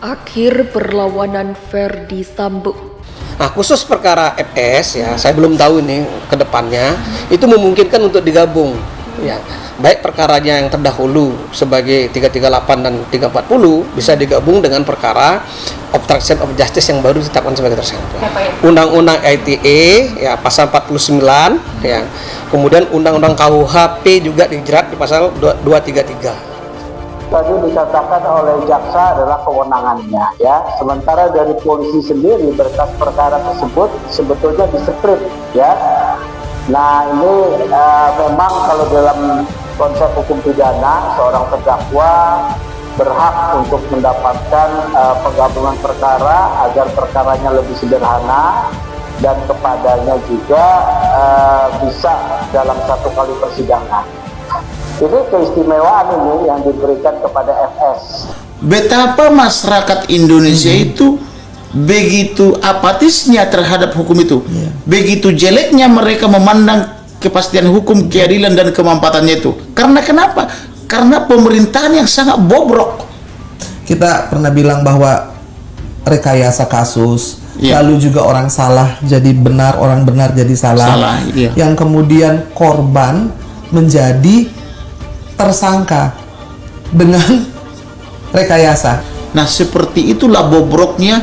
Akhir perlawanan Verdi Sambo. Nah, khusus perkara FS ya, saya belum tahu ini ke depannya itu memungkinkan untuk digabung ya. Baik perkaranya yang terdahulu sebagai 338 dan 340 bisa digabung dengan perkara obstruction of justice yang baru ditetapkan sebagai tersangka. Undang-undang ITE ya pasal 49 ya. Kemudian undang-undang KUHP juga dijerat di pasal 233. Tadi dikatakan oleh jaksa adalah kewenangannya ya. Sementara dari polisi sendiri berkas perkara tersebut sebetulnya displit ya. Nah ini memang kalau dalam konsep hukum pidana seorang terdakwa berhak untuk mendapatkan penggabungan perkara agar perkaranya lebih sederhana dan kepadanya juga bisa dalam satu kali persidangan. Ini keistimewaan ini yang diberikan kepada FS. Betapa masyarakat Indonesia itu begitu apatisnya terhadap hukum itu, begitu jeleknya mereka memandang kepastian hukum, keadilan dan kemampatannya itu. Karena kenapa? Karena pemerintahan yang sangat bobrok. Kita pernah bilang bahwa rekayasa kasus, lalu juga orang salah jadi benar, orang benar jadi salah. Yang kemudian korban menjadi tersangka dengan rekayasa. Nah, seperti itulah bobroknya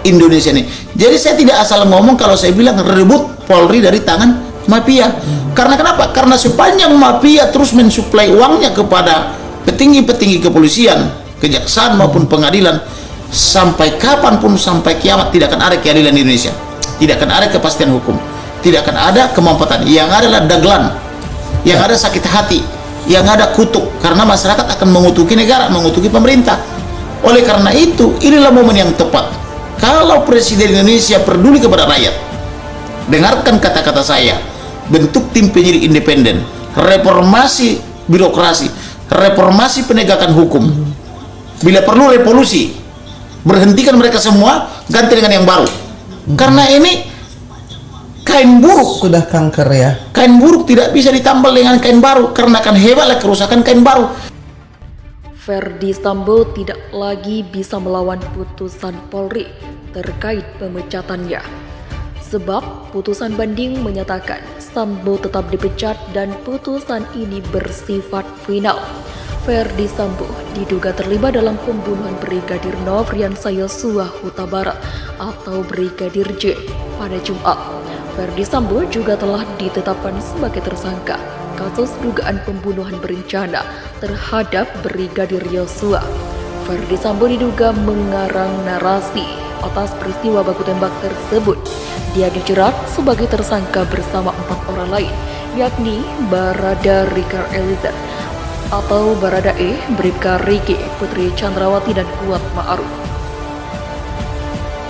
Indonesia ini. Jadi saya tidak asal ngomong kalau saya bilang rebut Polri dari tangan mafia. Karena kenapa? Karena sepanjang mafia terus mensuplai uangnya kepada petinggi-petinggi kepolisian, kejaksaan maupun pengadilan, sampai kapanpun, sampai kiamat tidak akan ada keadilan di Indonesia. Tidak akan ada kepastian hukum. Tidak akan ada kemampatan. Yang ada adalah dagelan. Yang ada sakit hati. Yang ada kutuk, karena masyarakat akan mengutuki negara, mengutuki pemerintah. Oleh karena itu, inilah momen yang tepat. Kalau Presiden Indonesia peduli kepada rakyat, dengarkan kata-kata saya, bentuk tim penyidik independen, reformasi birokrasi, reformasi penegakan hukum. Bila perlu revolusi, berhentikan mereka semua, ganti dengan yang baru. Karena ini kain buruk, sudah kanker ya. Kain buruk tidak bisa ditambal dengan kain baru, karena akan hebatlah kerusakan kain baru. Verdi Sambo tidak lagi bisa melawan putusan Polri terkait pemecatannya. Sebab putusan banding menyatakan Sambo tetap dipecat dan putusan ini bersifat final. Verdi Sambo diduga terlibat dalam pembunuhan Brigadir Nofriansah Yosua Huta Barat atau Brigadir J pada Jumat. Verdi Sambo juga telah ditetapkan sebagai tersangka kasus dugaan pembunuhan berencana terhadap Brigadir Yosua. Verdi Sambo diduga mengarang narasi atas peristiwa baku tembak tersebut. Dia dijerat sebagai tersangka bersama 4 orang lain, yakni Barada Richard Eliezer atau Baradae, Bribka Riki, Putri Chandrawati, dan Kuat Ma'ruf.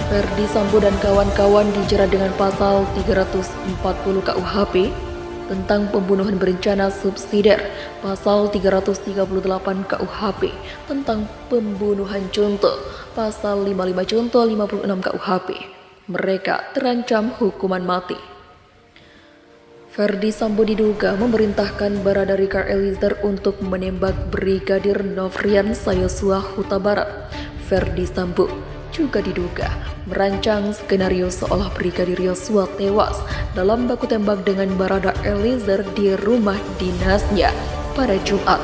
Verdi Sambo dan kawan-kawan dijerat dengan pasal 340 KUHP tentang pembunuhan berencana subsidiar, pasal 338 KUHP tentang pembunuhan contoh, pasal 55 contoh 56 KUHP. Mereka terancam hukuman mati. Verdi Sambo diduga memerintahkan Barada Richard Eliezer untuk menembak Brigadir Nofriansah Yosua Huta Barat. Verdi Sambo juga diduga merancang skenario seolah Brigadir Yosua tewas dalam baku tembak dengan Barada Eliezer di rumah dinasnya pada Jumat.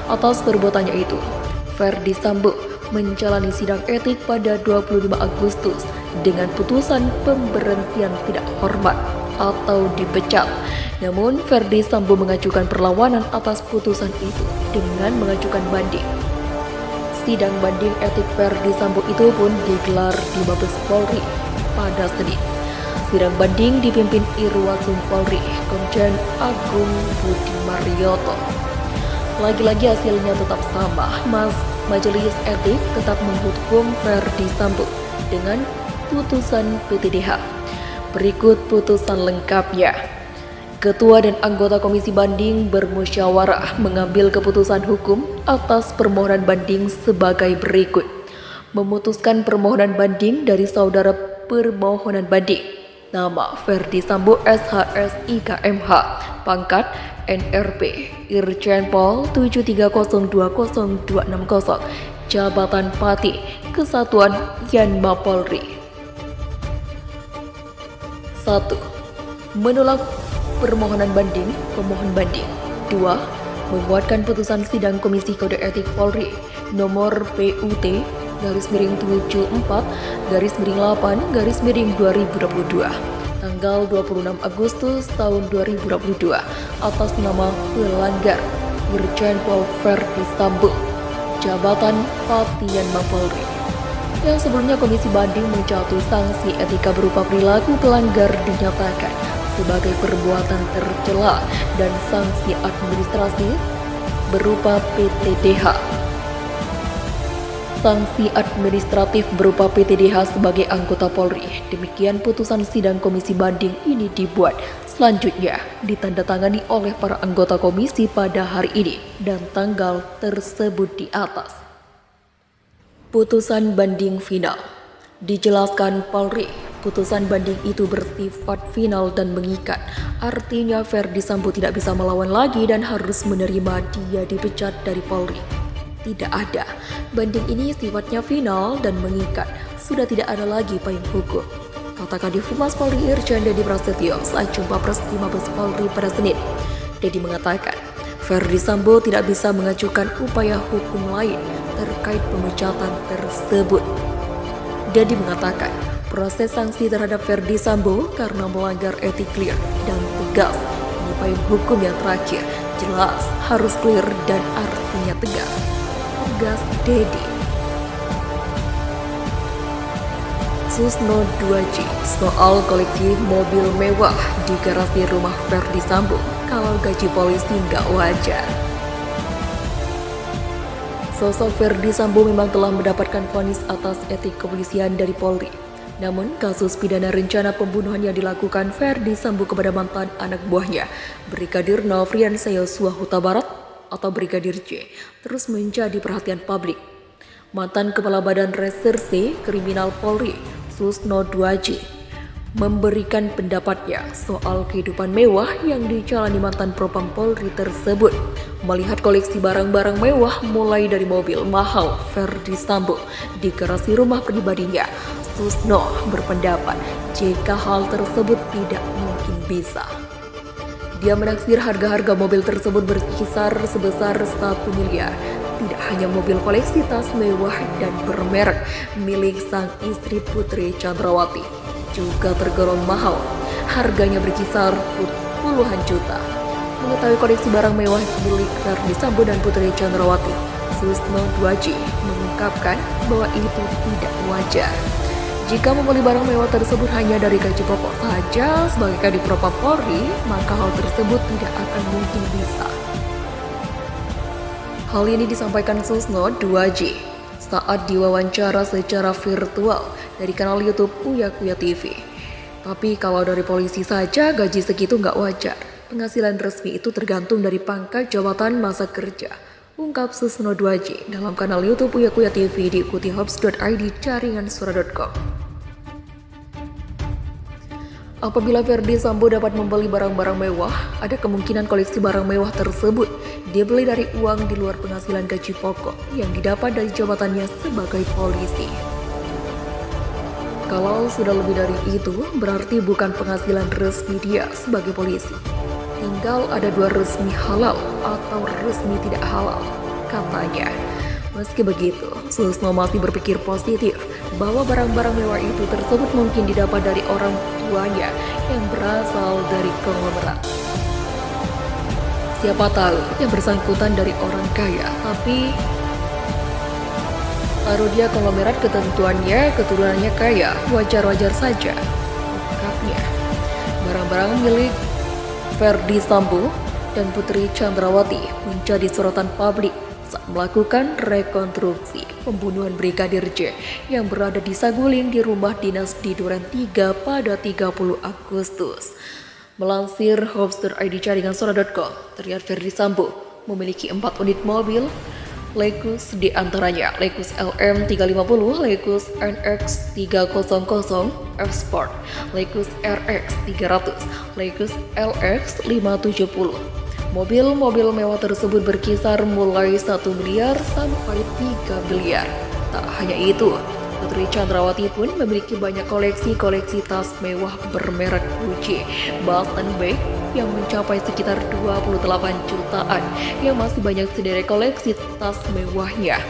Atas perbuatannya itu, Verdi Sambo menjalani sidang etik pada 25 Agustus dengan putusan pemberhentian tidak hormat atau dipecat. Namun Verdi Sambo mengajukan perlawanan atas putusan itu dengan mengajukan banding. Sidang banding etik Verdi Sambo itu pun digelar di Mabes Polri pada Senin. Sidang banding dipimpin Irwasum Polri, Komjen Agung Budi Marioto. Lagi-lagi hasilnya tetap sama. Majelis Etik tetap menghukum Verdi Sambo dengan putusan PTDH. Berikut putusan lengkapnya. Ketua dan anggota Komisi Banding bermusyawarah mengambil keputusan hukum atas permohonan banding sebagai berikut. Memutuskan permohonan banding dari saudara permohonan banding. Nama Verdi Sambo SHSI KMH, pangkat NRP, Irjen Pol 73020260, jabatan Pati Kesatuan Yanma Polri. 1. Menolak permohonan banding pemohon banding. 2. Menguatkan putusan sidang Komisi Kode Etik Polri nomor PUT-74-8-2022 tanggal 26 Agustus tahun 2022 atas nama pelanggar Irjen Pol Verdi Sambo, jabatan Pati Yanma Polri. Yang sebelumnya Komisi Banding menjatuhi sanksi etika berupa perilaku pelanggar dinyatakan sebagai perbuatan tercela dan sanksi administrasi berupa PTDH. Sanksi administratif berupa PTDH sebagai anggota Polri. Demikian putusan sidang Komisi Banding ini dibuat. Selanjutnya ditandatangani oleh para anggota komisi pada hari ini dan tanggal tersebut di atas. Putusan banding final. Dijelaskan Polri, putusan banding itu bersifat final dan mengikat. Artinya Verdi Sambo tidak bisa melawan lagi dan harus menerima dia dipecat dari Polri. Tidak ada. Banding ini sifatnya final dan mengikat. Sudah tidak ada lagi payung hukum. Kata Kadif Humas Polri Irjen Dedi Prasetyo saat jumpa pers di Mabes Polri pada Senin. Dedi mengatakan, Verdi Sambo tidak bisa mengajukan upaya hukum lain terkait pemecatan tersebut. Dedi mengatakan, proses sanksi terhadap Verdi Sambo karena melanggar etik clear dan tegas. Ini payung hukum yang terakhir, jelas, harus clear dan artinya tegas. Tegas Dedi. Susno 2J soal koleksi mobil mewah di garasi rumah Verdi Sambo kalau gaji polisi nggak wajar. Sosok Verdi Sambo memang telah mendapatkan vonis atas etik kepolisian dari Polri. Namun kasus pidana rencana pembunuhan yang dilakukan Verdi Sambo kepada mantan anak buahnya, Brigadir Nofrian Yosua Huta Barat atau Brigadir J, terus menjadi perhatian publik. Mantan Kepala Badan Reserse Kriminal Polri, Susno 2J, memberikan pendapatnya soal kehidupan mewah yang dijalani mantan Propam Polri tersebut. Melihat koleksi barang-barang mewah mulai dari mobil mahal Verdi Sambo di garasi rumah pribadinya, Susno berpendapat jika hal tersebut tidak mungkin bisa. Dia menaksir harga-harga mobil tersebut berkisar sebesar 1 miliar. Tidak hanya mobil koleksi tas mewah dan bermerek milik sang istri Putri Chandrawati, juga tergolong mahal. Harganya berkisar puluhan juta. Mengetahui koleksi barang mewah milik Verdi Sambo dan Putri Chandrawati, Susno 2J mengungkapkan bahwa itu tidak wajar. Jika membeli barang mewah tersebut hanya dari gaji pokok saja sebagai Kadif Propam Polri, maka hal tersebut tidak akan mungkin bisa. Hal ini disampaikan Susno 2J saat diwawancara secara virtual dari kanal YouTube Uya Kuya TV. Tapi kalau dari polisi saja gaji segitu nggak wajar. Penghasilan resmi itu tergantung dari pangkat jabatan masa kerja, ungkap Susno 2J dalam kanal YouTube Uya Kuya TV diikuti hops.id jaringan suara.com. Apabila Verdi Sambo dapat membeli barang-barang mewah, ada kemungkinan koleksi barang mewah tersebut dibeli dari uang di luar penghasilan gaji pokok yang didapat dari jabatannya sebagai polisi. Kalau sudah lebih dari itu, berarti bukan penghasilan resmi dia sebagai polisi. Tinggal ada 2 resmi halal atau resmi tidak halal, katanya. Meski begitu, Susno masih berpikir positif bahwa barang-barang mewah itu tersebut mungkin didapat dari orang tuanya yang berasal dari konglomerat. Siapa tahu yang bersangkutan dari orang kaya, tapi taruh dia konglomerat keturunannya kaya, wajar-wajar saja, ungkapnya. Barang-barang milik Verdi Sambo dan Putri Chandrawati menjadi sorotan publik saat melakukan rekonstruksi pembunuhan Brigadir J yang berada di Saguling di rumah dinas di Duren 3 pada 30 Agustus. Melansir hops.id jaringan suara.com, terlihat Verdi Sambo memiliki 4 unit mobil Lexus, di antaranya Lexus LM 350, Lexus NX 300, F-Sport, Lexus RX 300, Lexus LX 570, Mobil-mobil mewah tersebut berkisar mulai 1 miliar sampai 3 miliar. Tak hanya itu, Putri Chandrawati pun memiliki banyak koleksi tas mewah bermerek Gucci, Bath & Bag yang mencapai sekitar 28 jutaan yang masih banyak sederet koleksi tas mewahnya.